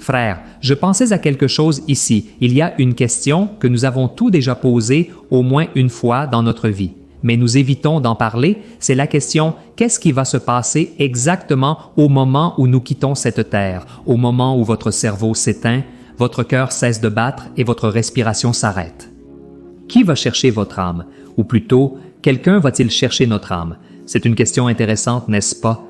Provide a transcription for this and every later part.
Frères, je pensais à quelque chose ici. Il y a une question que nous avons tous déjà posée au moins une fois dans notre vie. Mais nous évitons d'en parler, c'est la question « Qu'est-ce qui va se passer exactement au moment où nous quittons cette terre, au moment où votre cerveau s'éteint, votre cœur cesse de battre et votre respiration s'arrête? Qui va chercher votre âme? Ou plutôt, quelqu'un va-t-il chercher notre âme? C'est une question intéressante, n'est-ce pas?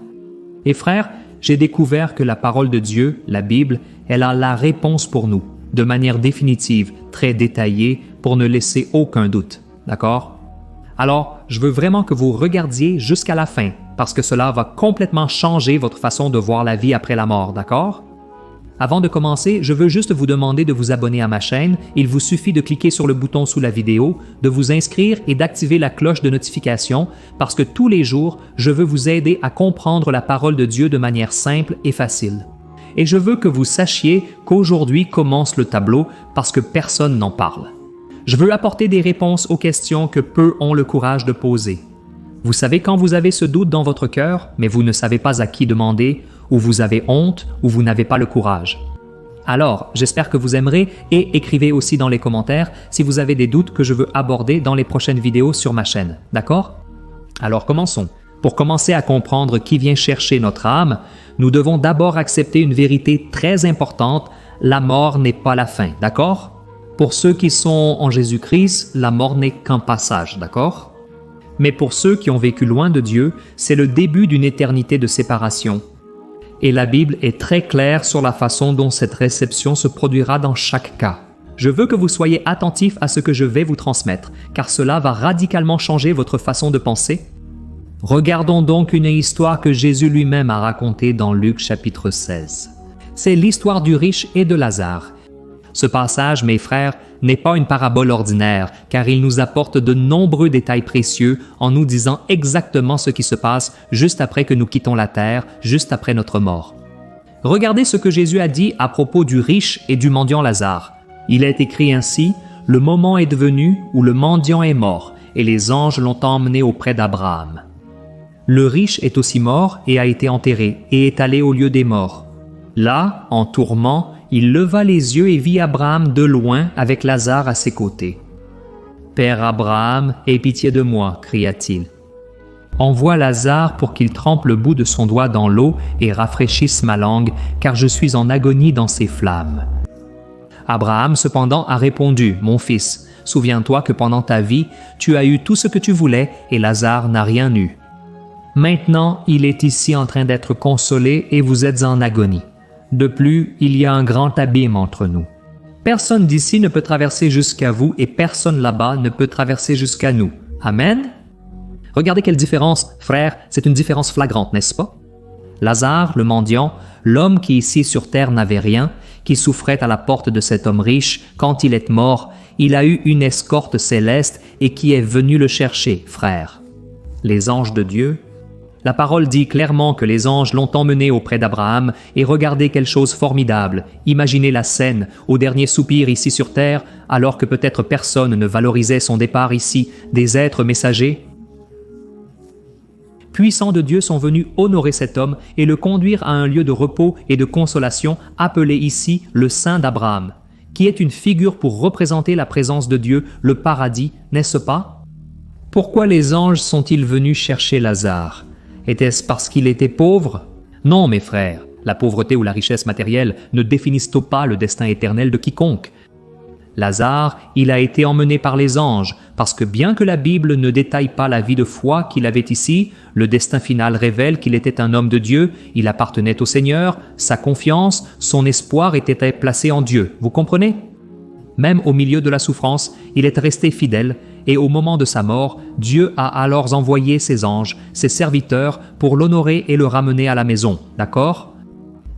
Et frères, j'ai découvert que la parole de Dieu, la Bible, elle a la réponse pour nous, de manière définitive, très détaillée, pour ne laisser aucun doute. D'accord? Alors, je veux vraiment que vous regardiez jusqu'à la fin, parce que cela va complètement changer votre façon de voir la vie après la mort, d'accord? Avant de commencer, je veux juste vous demander de vous abonner à ma chaîne. Il vous suffit de cliquer sur le bouton sous la vidéo, de vous inscrire et d'activer la cloche de notification, parce que tous les jours, je veux vous aider à comprendre la parole de Dieu de manière simple et facile. Et je veux que vous sachiez qu'aujourd'hui commence le tableau parce que personne n'en parle. Je veux apporter des réponses aux questions que peu ont le courage de poser. Vous savez quand vous avez ce doute dans votre cœur, mais vous ne savez pas à qui demander, ou vous avez honte, ou vous n'avez pas le courage. Alors, j'espère que vous aimerez et écrivez aussi dans les commentaires si vous avez des doutes que je veux aborder dans les prochaines vidéos sur ma chaîne, d'accord? Alors commençons. Pour commencer à comprendre qui vient chercher notre âme, nous devons d'abord accepter une vérité très importante, la mort n'est pas la fin, d'accord? Pour ceux qui sont en Jésus-Christ, la mort n'est qu'un passage, d'accord? Mais pour ceux qui ont vécu loin de Dieu, c'est le début d'une éternité de séparation. Et la Bible est très claire sur la façon dont cette réception se produira dans chaque cas. Je veux que vous soyez attentifs à ce que je vais vous transmettre, car cela va radicalement changer votre façon de penser. Regardons donc une histoire que Jésus lui-même a racontée dans Luc chapitre 16. C'est l'histoire du riche et de Lazare. Ce passage, mes frères, n'est pas une parabole ordinaire, car il nous apporte de nombreux détails précieux en nous disant exactement ce qui se passe juste après que nous quittons la terre, juste après notre mort. Regardez ce que Jésus a dit à propos du riche et du mendiant Lazare. Il est écrit ainsi, « Le moment est venu où le mendiant est mort, et les anges l'ont emmené auprès d'Abraham. » Le riche est aussi mort et a été enterré, et est allé au lieu des morts. Là, en tourment, il leva les yeux et vit Abraham de loin avec Lazare à ses côtés. « Père Abraham, aie pitié de moi, cria-t-il. Envoie Lazare pour qu'il trempe le bout de son doigt dans l'eau et rafraîchisse ma langue, car je suis en agonie dans ces flammes. » Abraham cependant a répondu, « Mon fils, souviens-toi que pendant ta vie, tu as eu tout ce que tu voulais et Lazare n'a rien eu. Maintenant, il est ici en train d'être consolé et vous êtes en agonie. De plus, il y a un grand abîme entre nous. Personne d'ici ne peut traverser jusqu'à vous et personne là-bas ne peut traverser jusqu'à nous. Amen? Regardez quelle différence, frères, c'est une différence flagrante, n'est-ce pas? Lazare, le mendiant, l'homme qui ici sur terre n'avait rien, qui souffrait à la porte de cet homme riche, quand il est mort, il a eu une escorte céleste et qui est venu le chercher, frères. Les anges de Dieu. La parole dit clairement que les anges l'ont emmené auprès d'Abraham et regardez quelle chose formidable. Imaginez la scène, au dernier soupir ici sur terre, alors que peut-être personne ne valorisait son départ ici, des êtres messagers. Puissants de Dieu sont venus honorer cet homme et le conduire à un lieu de repos et de consolation appelé ici le Saint d'Abraham, qui est une figure pour représenter la présence de Dieu, le paradis, n'est-ce pas? Pourquoi les anges sont-ils venus chercher Lazare? Était-ce parce qu'il était pauvre? Non, mes frères, la pauvreté ou la richesse matérielle ne définissent pas le destin éternel de quiconque. Lazare, il a été emmené par les anges, parce que bien que la Bible ne détaille pas la vie de foi qu'il avait ici, le destin final révèle qu'il était un homme de Dieu, il appartenait au Seigneur, sa confiance, son espoir était placé en Dieu. Vous comprenez? Même au milieu de la souffrance, il est resté fidèle, et au moment de sa mort, Dieu a alors envoyé ses anges, ses serviteurs, pour l'honorer et le ramener à la maison, d'accord?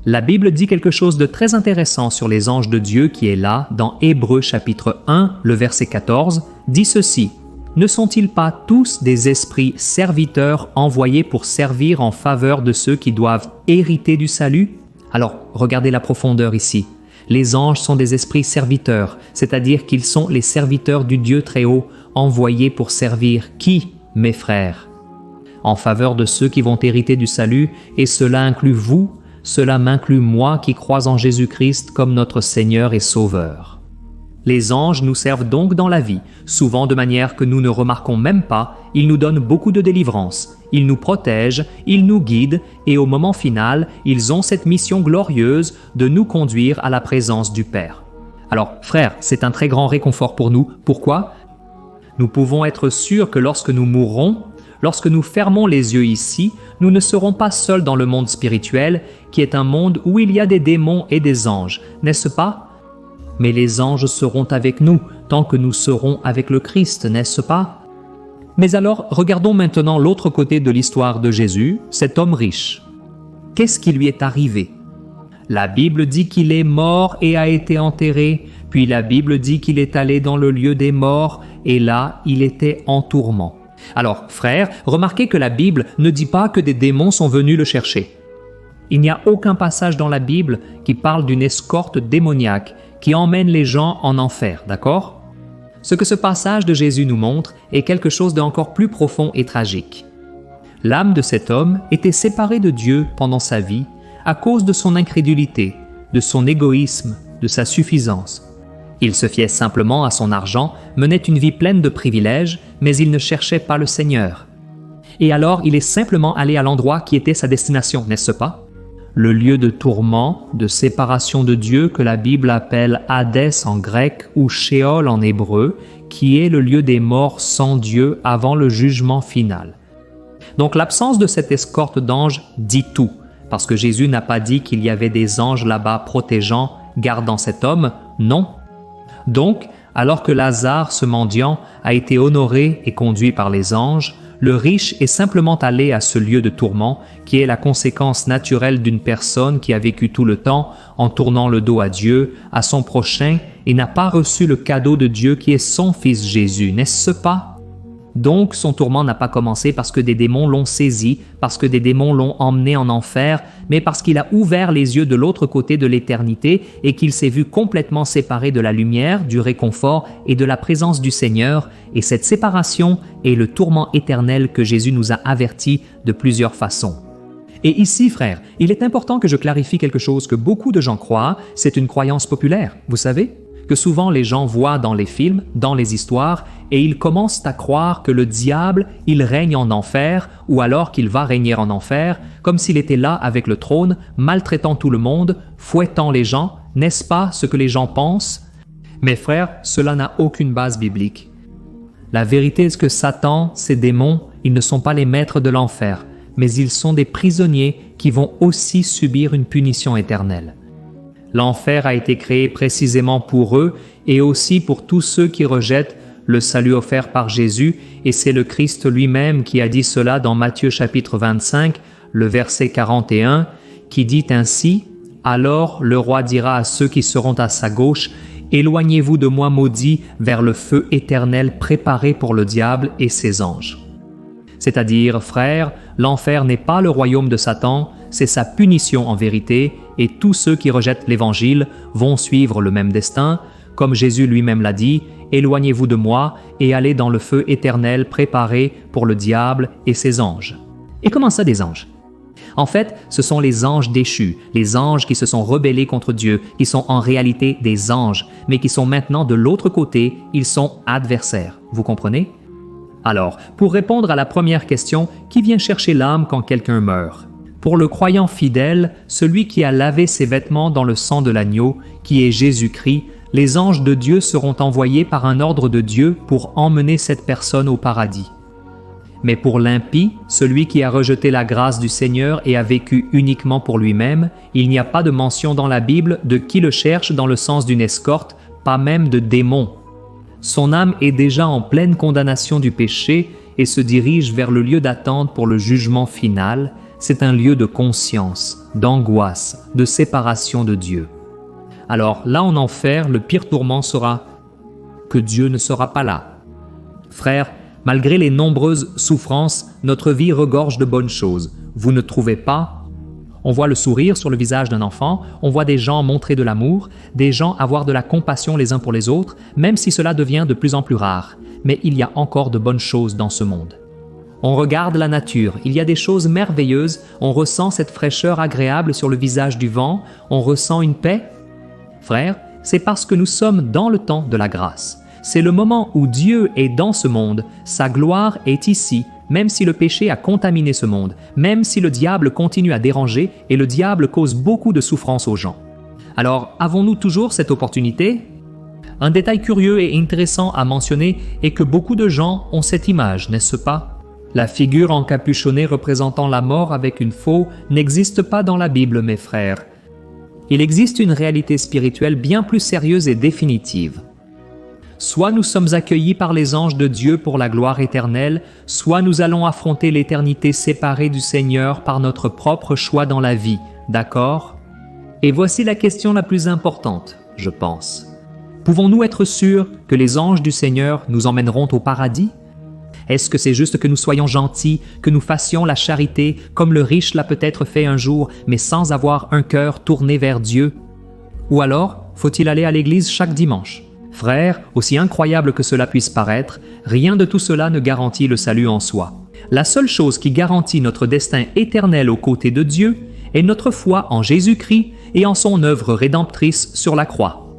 La Bible dit quelque chose de très intéressant sur les anges de Dieu qui est là, dans Hébreux chapitre 1, le verset 14, dit ceci, « Ne sont-ils pas tous des esprits serviteurs envoyés pour servir en faveur de ceux qui doivent hériter du salut ?» Alors, regardez la profondeur ici. Les anges sont des esprits serviteurs, c'est-à-dire qu'ils sont les serviteurs du Dieu très haut, envoyés pour servir qui, mes frères? En faveur de ceux qui vont hériter du salut, et cela inclut vous, cela m'inclut moi qui crois en Jésus-Christ comme notre Seigneur et Sauveur. Les anges nous servent donc dans la vie, souvent de manière que nous ne remarquons même pas. Ils nous donnent beaucoup de délivrance, ils nous protègent, ils nous guident et au moment final, ils ont cette mission glorieuse de nous conduire à la présence du Père. Alors, frères, c'est un très grand réconfort pour nous. Pourquoi? Nous pouvons être sûrs que lorsque nous mourrons, lorsque nous fermons les yeux ici, nous ne serons pas seuls dans le monde spirituel, qui est un monde où il y a des démons et des anges, n'est-ce pas? Mais les anges seront avec nous, tant que nous serons avec le Christ, n'est-ce pas? Mais alors, regardons maintenant l'autre côté de l'histoire de Jésus, cet homme riche. Qu'est-ce qui lui est arrivé? La Bible dit qu'il est mort et a été enterré, puis la Bible dit qu'il est allé dans le lieu des morts, et là, il était en tourment. Alors, frères, remarquez que la Bible ne dit pas que des démons sont venus le chercher. Il n'y a aucun passage dans la Bible qui parle d'une escorte démoniaque qui emmène les gens en enfer, d'accord? Ce que ce passage de Jésus nous montre est quelque chose d'encore plus profond et tragique. L'âme de cet homme était séparée de Dieu pendant sa vie à cause de son incrédulité, de son égoïsme, de sa suffisance. Il se fiait simplement à son argent, menait une vie pleine de privilèges, mais il ne cherchait pas le Seigneur. Et alors il est simplement allé à l'endroit qui était sa destination, n'est-ce pas? Le lieu de tourment, de séparation de Dieu que la Bible appelle Hadès en grec ou Sheol en hébreu, qui est le lieu des morts sans Dieu avant le jugement final. Donc l'absence de cette escorte d'anges dit tout, parce que Jésus n'a pas dit qu'il y avait des anges là-bas protégeant, gardant cet homme, non. Donc, alors que Lazare, ce mendiant, a été honoré et conduit par les anges, le riche est simplement allé à ce lieu de tourment qui est la conséquence naturelle d'une personne qui a vécu tout le temps en tournant le dos à Dieu, à son prochain, et n'a pas reçu le cadeau de Dieu qui est son Fils Jésus, n'est-ce pas? Donc son tourment n'a pas commencé parce que des démons l'ont saisi, parce que des démons l'ont emmené en enfer, mais parce qu'il a ouvert les yeux de l'autre côté de l'éternité et qu'il s'est vu complètement séparé de la lumière, du réconfort et de la présence du Seigneur, et cette séparation est le tourment éternel que Jésus nous a avertis de plusieurs façons. Et ici, frères, il est important que je clarifie quelque chose que beaucoup de gens croient, c'est une croyance populaire, vous savez? Que souvent les gens voient dans les films, dans les histoires, et ils commencent à croire que le diable, il règne en enfer, ou alors qu'il va régner en enfer, comme s'il était là avec le trône, maltraitant tout le monde, fouettant les gens, n'est-ce pas ce que les gens pensent? Mes frères, cela n'a aucune base biblique. La vérité est que Satan, ses démons, ils ne sont pas les maîtres de l'enfer, mais ils sont des prisonniers qui vont aussi subir une punition éternelle. L'enfer a été créé précisément pour eux et aussi pour tous ceux qui rejettent le salut offert par Jésus, et c'est le Christ lui-même qui a dit cela dans Matthieu chapitre 25, le verset 41, qui dit ainsi « Alors le roi dira à ceux qui seront à sa gauche, « Éloignez-vous de moi maudits vers le feu éternel préparé pour le diable et ses anges. » C'est-à-dire, frères, l'enfer n'est pas le royaume de Satan, c'est sa punition en vérité, et tous ceux qui rejettent l'Évangile vont suivre le même destin, comme Jésus lui-même l'a dit, « Éloignez-vous de moi et allez dans le feu éternel préparé pour le diable et ses anges. » Et comment ça des anges? En fait, ce sont les anges déchus, les anges qui se sont rebellés contre Dieu, qui sont en réalité des anges, mais qui sont maintenant de l'autre côté, ils sont adversaires. Vous comprenez? Alors, pour répondre à la première question, qui vient chercher l'âme quand quelqu'un meurt? Pour le croyant fidèle, celui qui a lavé ses vêtements dans le sang de l'agneau, qui est Jésus-Christ, les anges de Dieu seront envoyés par un ordre de Dieu pour emmener cette personne au paradis. Mais pour l'impie, celui qui a rejeté la grâce du Seigneur et a vécu uniquement pour lui-même, il n'y a pas de mention dans la Bible de qui le cherche dans le sens d'une escorte, pas même de démon. Son âme est déjà en pleine condamnation du péché et se dirige vers le lieu d'attente pour le jugement final. C'est un lieu de conscience, d'angoisse, de séparation de Dieu. Alors là en enfer, le pire tourment sera que Dieu ne sera pas là. Frères, malgré les nombreuses souffrances, notre vie regorge de bonnes choses. Vous ne trouvez pas? On voit le sourire sur le visage d'un enfant, on voit des gens montrer de l'amour, des gens avoir de la compassion les uns pour les autres, même si cela devient de plus en plus rare. Mais il y a encore de bonnes choses dans ce monde. On regarde la nature, il y a des choses merveilleuses, on ressent cette fraîcheur agréable sur le visage du vent, on ressent une paix. Frères, c'est parce que nous sommes dans le temps de la grâce. C'est le moment où Dieu est dans ce monde, sa gloire est ici, même si le péché a contaminé ce monde, même si le diable continue à déranger et le diable cause beaucoup de souffrance aux gens. Alors, avons-nous toujours cette opportunité? Un détail curieux et intéressant à mentionner est que beaucoup de gens ont cette image, n'est-ce pas? La figure encapuchonnée représentant la mort avec une faux n'existe pas dans la Bible, mes frères. Il existe une réalité spirituelle bien plus sérieuse et définitive. Soit nous sommes accueillis par les anges de Dieu pour la gloire éternelle, soit nous allons affronter l'éternité séparée du Seigneur par notre propre choix dans la vie, d'accord? Et voici la question la plus importante, je pense. Pouvons-nous être sûrs que les anges du Seigneur nous emmèneront au paradis? Est-ce que c'est juste que nous soyons gentils, que nous fassions la charité, comme le riche l'a peut-être fait un jour, mais sans avoir un cœur tourné vers Dieu? Ou alors, faut-il aller à l'église chaque dimanche? Frères, aussi incroyable que cela puisse paraître, rien de tout cela ne garantit le salut en soi. La seule chose qui garantit notre destin éternel aux côtés de Dieu est notre foi en Jésus-Christ et en son œuvre rédemptrice sur la croix.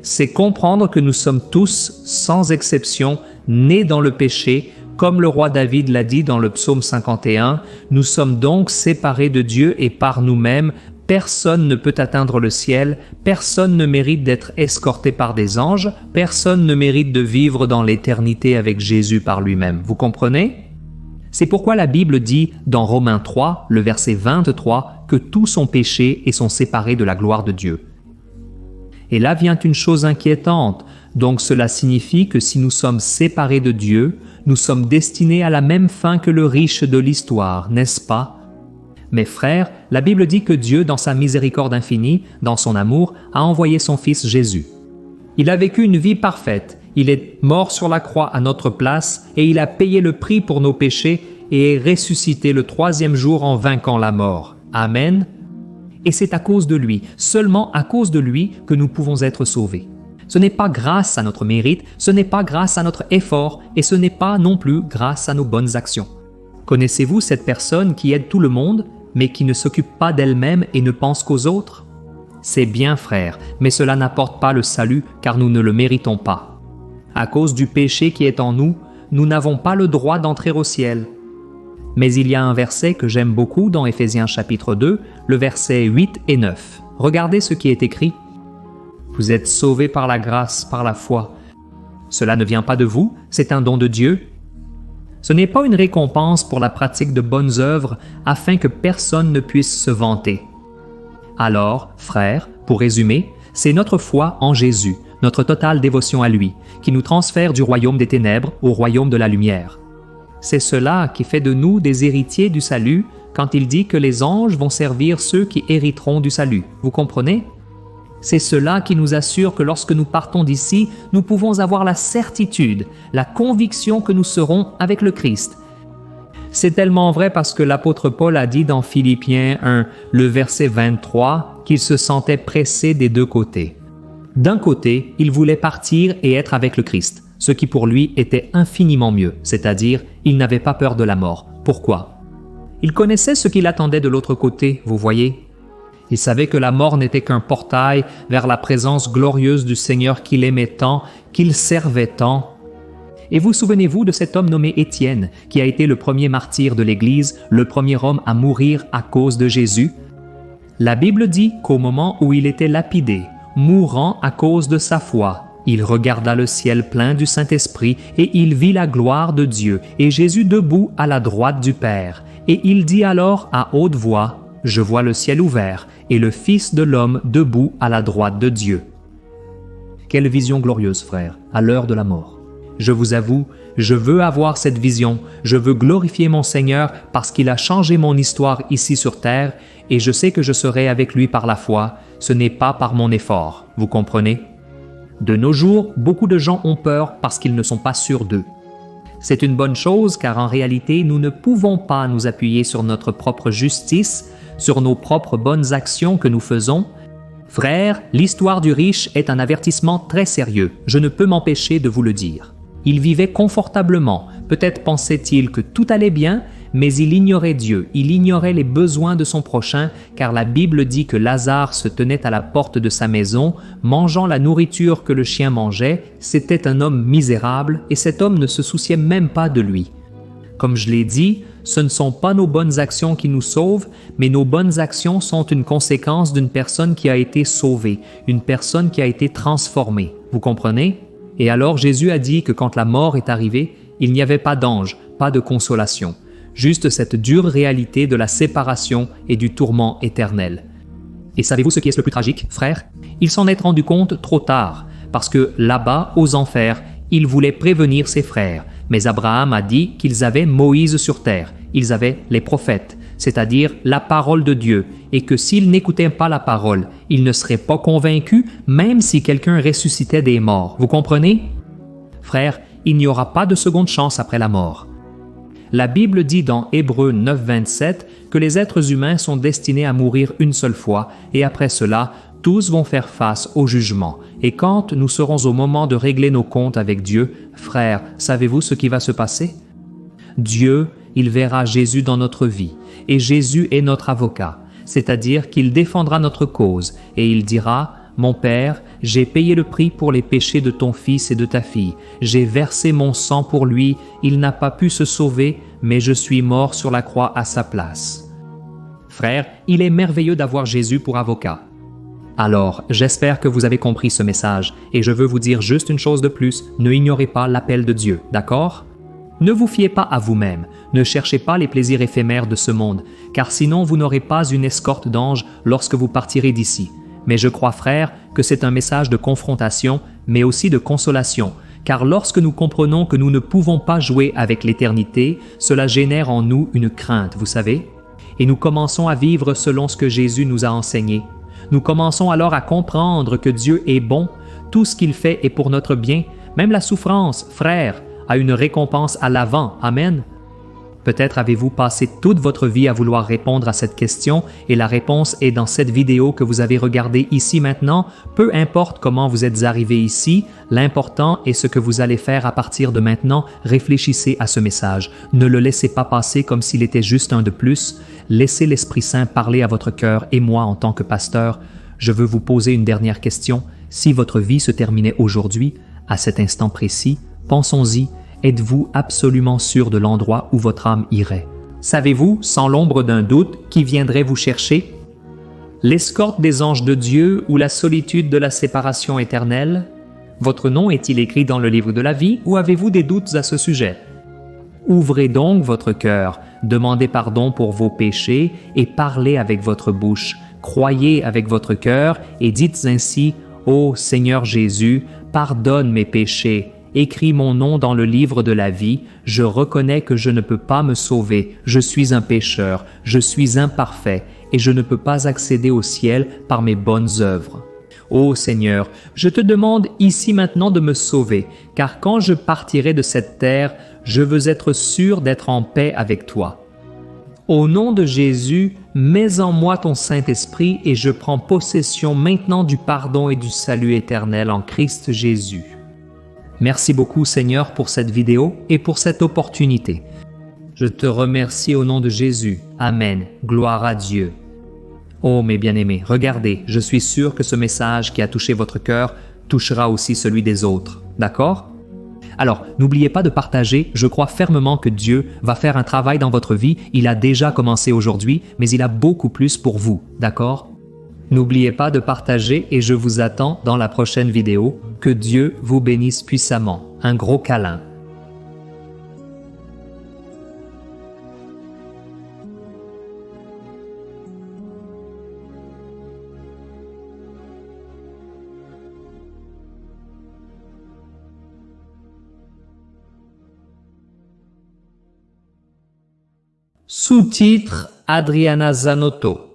C'est comprendre que nous sommes tous, sans exception, nés dans le péché, comme le roi David l'a dit dans le psaume 51, « Nous sommes donc séparés de Dieu et par nous-mêmes, personne ne peut atteindre le ciel, personne ne mérite d'être escorté par des anges, personne ne mérite de vivre dans l'éternité avec Jésus par lui-même. » Vous comprenez? C'est pourquoi la Bible dit dans Romains 3, le verset 23, que tous sont péchés et sont séparés de la gloire de Dieu. Et là vient une chose inquiétante. Donc cela signifie que si nous sommes séparés de Dieu, nous sommes destinés à la même fin que le riche de l'histoire, n'est-ce pas? Mes frères, la Bible dit que Dieu, dans sa miséricorde infinie, dans son amour, a envoyé son Fils Jésus. Il a vécu une vie parfaite, il est mort sur la croix à notre place et il a payé le prix pour nos péchés et est ressuscité le 3e jour en vainquant la mort. Amen. Et c'est à cause de lui, seulement à cause de lui, que nous pouvons être sauvés. Ce n'est pas grâce à notre mérite, ce n'est pas grâce à notre effort et ce n'est pas non plus grâce à nos bonnes actions. Connaissez-vous cette personne qui aide tout le monde, mais qui ne s'occupe pas d'elle-même et ne pense qu'aux autres? C'est bien, frère, mais cela n'apporte pas le salut car nous ne le méritons pas. À cause du péché qui est en nous, nous n'avons pas le droit d'entrer au ciel. Mais il y a un verset que j'aime beaucoup dans Éphésiens chapitre 2, le verset 8 et 9. Regardez ce qui est écrit. « Vous êtes sauvés par la grâce, par la foi. Cela ne vient pas de vous, c'est un don de Dieu. Ce n'est pas une récompense pour la pratique de bonnes œuvres afin que personne ne puisse se vanter. » Alors, frères, pour résumer, c'est notre foi en Jésus, notre totale dévotion à lui, qui nous transfère du royaume des ténèbres au royaume de la lumière. C'est cela qui fait de nous des héritiers du salut quand il dit que les anges vont servir ceux qui hériteront du salut. Vous comprenez? C'est cela qui nous assure que lorsque nous partons d'ici, nous pouvons avoir la certitude, la conviction que nous serons avec le Christ. C'est tellement vrai parce que l'apôtre Paul a dit dans Philippiens 1, le verset 23, qu'il se sentait pressé des deux côtés. D'un côté, il voulait partir et être avec le Christ, ce qui pour lui était infiniment mieux, c'est-à-dire il n'avait pas peur de la mort. Pourquoi? Il connaissait ce qui l'attendait de l'autre côté, vous voyez. Il savait que la mort n'était qu'un portail vers la présence glorieuse du Seigneur qu'il aimait tant, qu'il servait tant. Et vous souvenez-vous de cet homme nommé Étienne, qui a été le premier martyr de l'Église, le premier homme à mourir à cause de Jésus? La Bible dit qu'au moment où il était lapidé, mourant à cause de sa foi, il regarda le ciel plein du Saint-Esprit et il vit la gloire de Dieu et Jésus debout à la droite du Père. Et il dit alors à haute voix, « Je vois le ciel ouvert et le Fils de l'homme debout à la droite de Dieu. » Quelle vision glorieuse, frère, à l'heure de la mort. Je vous avoue, je veux avoir cette vision, je veux glorifier mon Seigneur parce qu'il a changé mon histoire ici sur terre et je sais que je serai avec lui par la foi, ce n'est pas par mon effort, vous comprenez? De nos jours, beaucoup de gens ont peur parce qu'ils ne sont pas sûrs d'eux. C'est une bonne chose car en réalité, nous ne pouvons pas nous appuyer sur notre propre justice, sur nos propres bonnes actions que nous faisons. Frères, l'histoire du riche est un avertissement très sérieux, je ne peux m'empêcher de vous le dire. Il vivait confortablement, peut-être pensait-il que tout allait bien, mais il ignorait Dieu, il ignorait les besoins de son prochain, car la Bible dit que Lazare se tenait à la porte de sa maison, mangeant la nourriture que le chien mangeait. C'était un homme misérable, et cet homme ne se souciait même pas de lui. Comme je l'ai dit, ce ne sont pas nos bonnes actions qui nous sauvent, mais nos bonnes actions sont une conséquence d'une personne qui a été sauvée, une personne qui a été transformée. Vous comprenez? Et alors Jésus a dit que quand la mort est arrivée, il n'y avait pas d'ange, pas de consolation, juste cette dure réalité de la séparation et du tourment éternel. Et savez-vous ce qui est le plus tragique, frère? Il s'en est rendu compte trop tard, parce que là-bas, aux enfers, il voulait prévenir ses frères. Mais Abraham a dit qu'ils avaient Moïse sur terre, ils avaient les prophètes, c'est-à-dire la parole de Dieu, et que s'ils n'écoutaient pas la parole, ils ne seraient pas convaincus, même si quelqu'un ressuscitait des morts. Vous comprenez? Frère, il n'y aura pas de seconde chance après la mort. La Bible dit dans Hébreux 9:27 que les êtres humains sont destinés à mourir une seule fois, et après cela, tous vont faire face au jugement. Et quand nous serons au moment de régler nos comptes avec Dieu, frères, savez-vous ce qui va se passer? Dieu, il verra Jésus dans notre vie, et Jésus est notre avocat, c'est-à-dire qu'il défendra notre cause, et il dira: « Mon Père, j'ai payé le prix pour les péchés de ton fils et de ta fille. J'ai versé mon sang pour lui, il n'a pas pu se sauver, mais je suis mort sur la croix à sa place. » Frères, il est merveilleux d'avoir Jésus pour avocat. Alors, j'espère que vous avez compris ce message, et je veux vous dire juste une chose de plus, ne ignorez pas l'appel de Dieu, d'accord? Ne vous fiez pas à vous-même, ne cherchez pas les plaisirs éphémères de ce monde, car sinon vous n'aurez pas une escorte d'anges lorsque vous partirez d'ici. Mais je crois, frère, que c'est un message de confrontation, mais aussi de consolation, car lorsque nous comprenons que nous ne pouvons pas jouer avec l'éternité, cela génère en nous une crainte, vous savez? Et nous commençons à vivre selon ce que Jésus nous a enseigné. Nous commençons alors à comprendre que Dieu est bon, tout ce qu'il fait est pour notre bien, même la souffrance, frère, a une récompense à l'avant. Amen. Peut-être avez-vous passé toute votre vie à vouloir répondre à cette question et la réponse est dans cette vidéo que vous avez regardée ici maintenant. Peu importe comment vous êtes arrivé ici, l'important est ce que vous allez faire à partir de maintenant. Réfléchissez à ce message. Ne le laissez pas passer comme s'il était juste un de plus. Laissez l'Esprit Saint parler à votre cœur et moi, en tant que pasteur, je veux vous poser une dernière question. Si votre vie se terminait aujourd'hui, à cet instant précis, pensons-y. Êtes-vous absolument sûr de l'endroit où votre âme irait? Savez-vous, sans l'ombre d'un doute, qui viendrait vous chercher? L'escorte des anges de Dieu ou la solitude de la séparation éternelle? Votre nom est-il écrit dans le livre de la vie ou avez-vous des doutes à ce sujet? Ouvrez donc votre cœur, demandez pardon pour vos péchés et parlez avec votre bouche. Croyez avec votre cœur et dites ainsi: « Ô Seigneur Jésus, pardonne mes péchés. Écris mon nom dans le livre de la vie, je reconnais que je ne peux pas me sauver, je suis un pécheur, je suis imparfait, et je ne peux pas accéder au ciel par mes bonnes œuvres. Ô Seigneur, je te demande ici maintenant de me sauver, car quand je partirai de cette terre, je veux être sûr d'être en paix avec toi. Au nom de Jésus, mets en moi ton Saint-Esprit et je prends possession maintenant du pardon et du salut éternel en Christ Jésus. » Merci beaucoup Seigneur pour cette vidéo et pour cette opportunité. Je te remercie au nom de Jésus. Amen. Gloire à Dieu. Oh mes bien-aimés, regardez, je suis sûr que ce message qui a touché votre cœur touchera aussi celui des autres. D'accord? Alors, n'oubliez pas de partager. Je crois fermement que Dieu va faire un travail dans votre vie. Il a déjà commencé aujourd'hui, mais il a beaucoup plus pour vous. D'accord? N'oubliez pas de partager et je vous attends dans la prochaine vidéo. Que Dieu vous bénisse puissamment. Un gros câlin. Sous-titre Adriana Zanotto.